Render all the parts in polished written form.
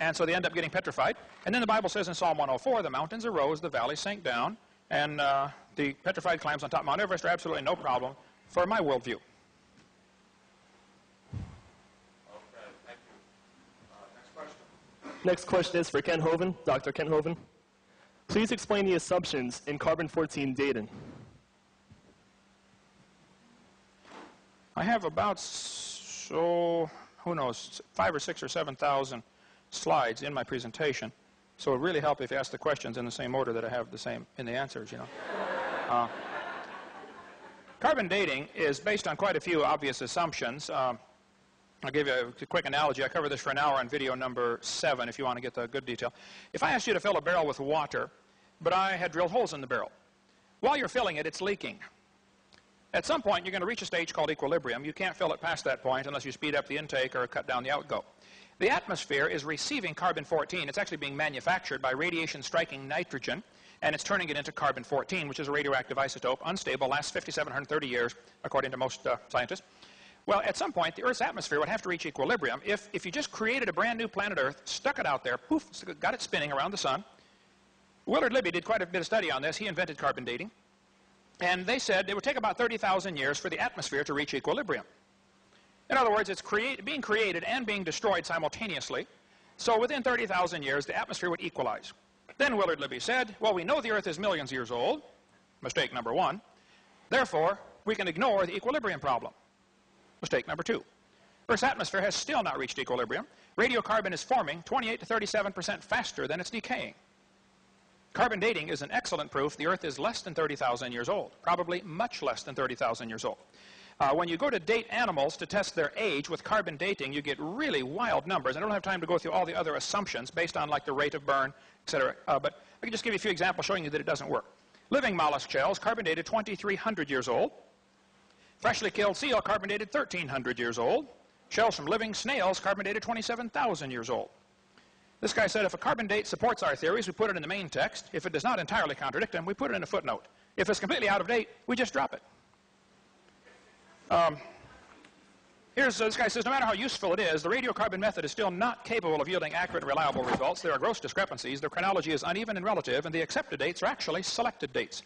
and so they end up getting petrified. And then the Bible says in Psalm 104, the mountains arose, the valleys sank down, and the petrified climbs on top of Mount Everest are absolutely no problem for my worldview. Okay, thank you. Next question. Next question is for Ken Hovind, Dr. Ken Hovind. Please explain the assumptions in carbon-14 dating. I have about, so, who knows, 5,000 or 6,000 or 7,000 slides in my presentation. So it would really help if you ask the questions in the same order that I have the same in the answers, you know. Carbon dating is based on quite a few obvious assumptions. I'll give you a quick analogy. I covered this for an hour on video number 7 if you want to get the good detail. If I asked you to fill a barrel with water, but I had drilled holes in the barrel, while you're filling it, it's leaking. At some point, you're going to reach a stage called equilibrium. You can't fill it past that point unless you speed up the intake or cut down the outgo. The atmosphere is receiving carbon-14. It's actually being manufactured by radiation striking nitrogen, and it's turning it into carbon-14, which is a radioactive isotope, unstable, lasts 5,730 years, according to most scientists. Well, at some point, the Earth's atmosphere would have to reach equilibrium. If you just created a brand new planet Earth, stuck it out there, poof, got it spinning around the sun. Willard Libby did quite a bit of study on this. He invented carbon dating. And they said it would take about 30,000 years for the atmosphere to reach equilibrium. In other words, it's being created and being destroyed simultaneously. So within 30,000 years, the atmosphere would equalize. Then Willard Libby said, well, we know the Earth is millions of years old. Mistake number 1. Therefore, we can ignore the equilibrium problem. Mistake number 2. Earth's atmosphere has still not reached equilibrium. Radiocarbon is forming 28 to 37% faster than it's decaying. Carbon dating is an excellent proof the Earth is less than 30,000 years old, probably much less than 30,000 years old. When you go to date animals to test their age with carbon dating, you get really wild numbers. I don't have time to go through all the other assumptions based on like the rate of burn, etc. But I can just give you a few examples showing you that it doesn't work. Living mollusk shells, carbon dated 2,300 years old. Freshly killed seal, carbon dated 1,300 years old. Shells from living snails, carbon dated 27,000 years old. This guy said if a carbon date supports our theories, we put it in the main text. If it does not entirely contradict them, we put it in a footnote. If it's completely out of date, we just drop it. This guy says, no matter how useful it is, the radiocarbon method is still not capable of yielding accurate and reliable results. There are gross discrepancies. The chronology is uneven and relative, and the accepted dates are actually selected dates.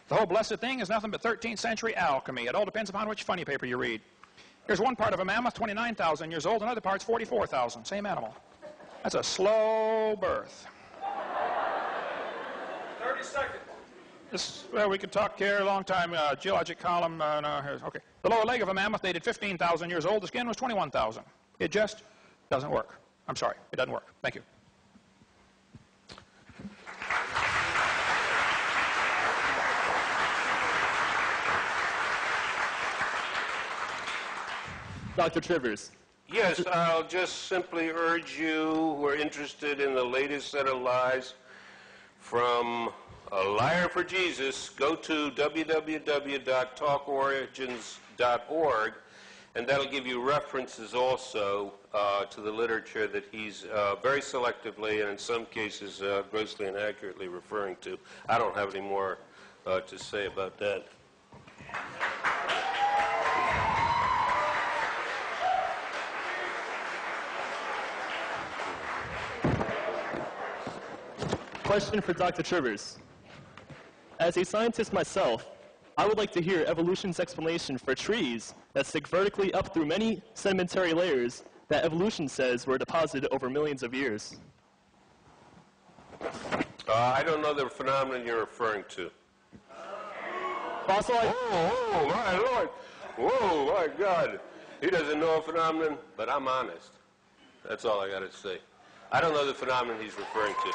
The whole blessed thing is nothing but 13th century alchemy. It all depends upon which funny paper you read. Here's one part of a mammoth, 29,000 years old. Another part's 44,000. Same animal. That's a slow birth. 30 seconds. Well, we could talk here a long time. Geologic column. Okay. The lower leg of a mammoth dated 15,000 years old. The skin was 21,000. It just doesn't work. I'm sorry. It doesn't work. Thank you. Dr. Trivers. Yes, I'll just simply urge you who are interested in the latest set of lies from A Liar for Jesus, go to www.talkorigins.org, and that'll give you references also to the literature that he's very selectively and in some cases grossly inaccurately referring to. I don't have any more to say about that. Question for Dr. Trivers. As a scientist myself, I would like to hear evolution's explanation for trees that stick vertically up through many sedimentary layers that evolution says were deposited over millions of years. I don't know the phenomenon you're referring to. Fossilized. Oh, my Lord. Whoa, my God. He doesn't know a phenomenon, but I'm honest. That's all I got to say. I don't know the phenomenon he's referring to.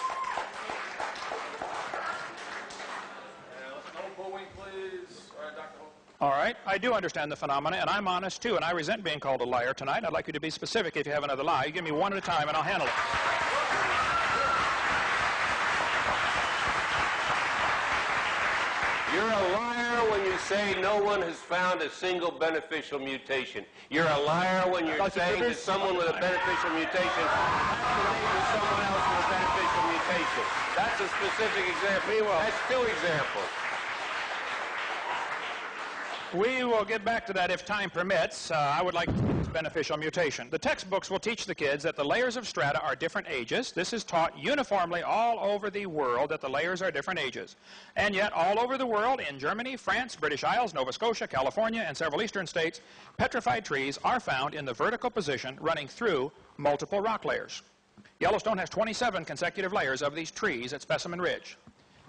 All right, I do understand the phenomena, and I'm honest too, and I resent being called a liar tonight. I'd like you to be specific if you have another lie. You give me one at a time, and I'll handle it. You're a liar when you say no one has found a single beneficial mutation. You're a liar when you're saying that someone with a beneficial mutation is someone else with a beneficial mutation. That's a specific example. That's 2 examples. We will get back to that if time permits. I would like to spend beneficial mutation. The textbooks will teach the kids that the layers of strata are different ages. This is taught uniformly all over the world, that the layers are different ages. And yet all over the world, in Germany, France, British Isles, Nova Scotia, California, and several eastern states, petrified trees are found in the vertical position running through multiple rock layers. Yellowstone has 27 consecutive layers of these trees at Specimen Ridge.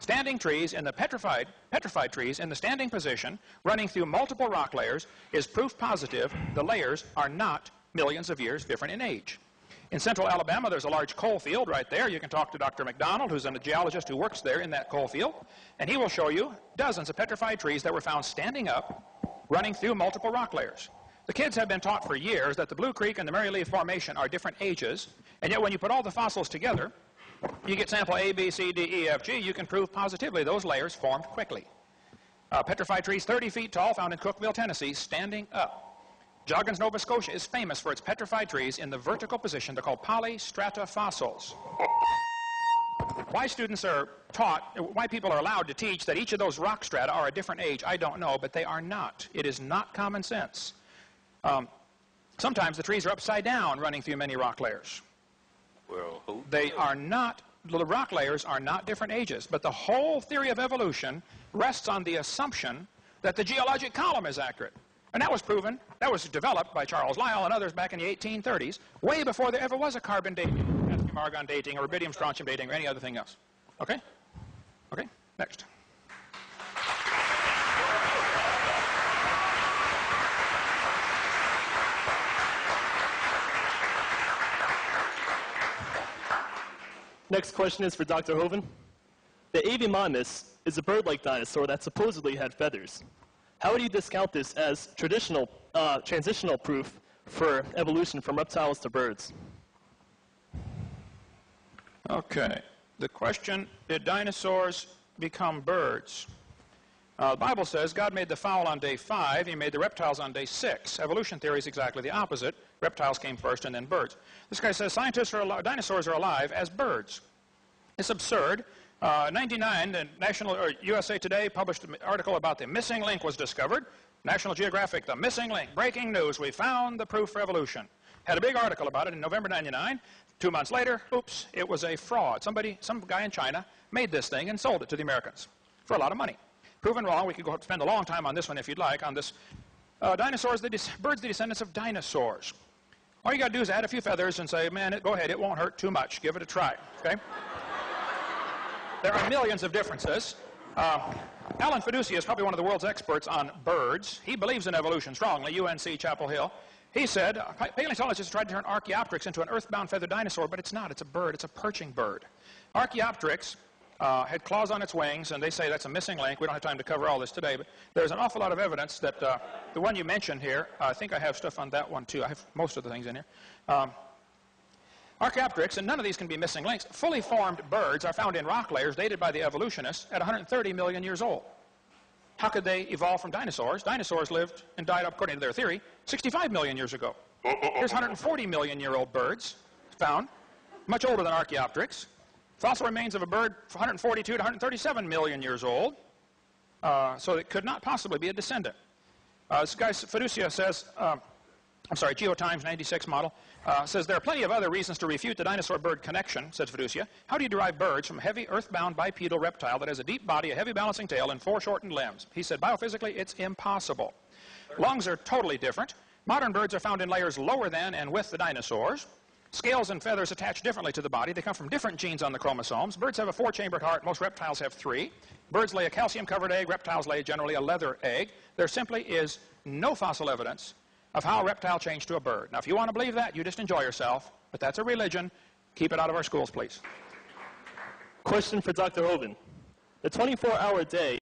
Standing trees in the petrified trees in the standing position running through multiple rock layers is proof positive the layers are not millions of years different in age. In central Alabama, there's a large coal field right there. You can talk to Dr. McDonald, who's a geologist who works there in that coal field, and he will show you dozens of petrified trees that were found standing up, running through multiple rock layers. The kids have been taught for years that the Blue Creek and the Mary Lee Formation are different ages, and yet when you put all the fossils together, you get sample A, B, C, D, E, F, G, you can prove positively those layers formed quickly. Petrified trees 30 feet tall found in Cookeville, Tennessee, standing up. Joggins, Nova Scotia is famous for its petrified trees in the vertical position. They're called polystrata fossils. Why students are taught, why people are allowed to teach that each of those rock strata are a different age, I don't know, but they are not. It is not common sense. Sometimes the trees are upside down running through many rock layers. Well, They are not, the rock layers are not different ages, but the whole theory of evolution rests on the assumption that the geologic column is accurate. And that was proven, that was developed by Charles Lyell and others back in the 1830s, way before there ever was a carbon dating, argon dating, or rubidium strontium dating, or any other thing else. Okay? Okay, next. Next question is for Dr. Hovind. The Avimonus is a bird-like dinosaur that supposedly had feathers. How would you discount this as transitional proof for evolution from reptiles to birds? Okay. The question, did dinosaurs become birds? The Bible says God made the fowl on day 5, he made the reptiles on day 6. Evolution theory is exactly the opposite. Reptiles came first and then birds. This guy says dinosaurs are alive as birds. It's absurd. 99, the USA Today published an article about the missing link was discovered. National Geographic, the missing link, breaking news, we found the proof for evolution. Had a big article about it in November 99. 2 months later, oops, it was a fraud. Some guy in China made this thing and sold it to the Americans for a lot of money. Proven wrong. We could go spend a long time on this one if you'd like, on this. Dinosaurs, birds, the descendants of dinosaurs. All you got to do is add a few feathers and say, man, go ahead, it won't hurt too much. Give it a try, okay? There are millions of differences. Alan Fiducia is probably one of the world's experts on birds. He believes in evolution strongly, UNC Chapel Hill. He said, paleontologists tried to turn Archaeopteryx into an earthbound feathered dinosaur, but it's not. It's a bird. It's a perching bird. Archaeopteryx had claws on its wings, and they say that's a missing link. We don't have time to cover all this today, but there's an awful lot of evidence that the one you mentioned here, I think I have stuff on that one too. I have most of the things in here. Archaeopteryx, and none of these can be missing links, fully formed birds are found in rock layers dated by the evolutionists at 130 million years old. How could they evolve from dinosaurs? Dinosaurs lived and died, according to their theory, 65 million years ago. Here's 140 million year old birds found, much older than Archaeopteryx. Fossil remains of a bird 142 to 137 million years old, so it could not possibly be a descendant. This guy Fiducia says, GeoTimes 96 model, says there are plenty of other reasons to refute the dinosaur-bird connection, says Fiducia. How do you derive birds from a heavy earthbound bipedal reptile that has a deep body, a heavy balancing tail, and 4 shortened limbs? He said biophysically it's impossible. Lungs are totally different. Modern birds are found in layers lower than and with the dinosaurs. Scales and feathers attach differently to the body. They come from different genes on the chromosomes. Birds have a 4-chambered heart. Most reptiles have 3. Birds lay a calcium-covered egg. Reptiles lay generally a leather egg. There simply is no fossil evidence of how a reptile changed to a bird. Now, if you want to believe that, you just enjoy yourself. But that's a religion. Keep it out of our schools, please. Question for Dr. Hovind. The 24-hour day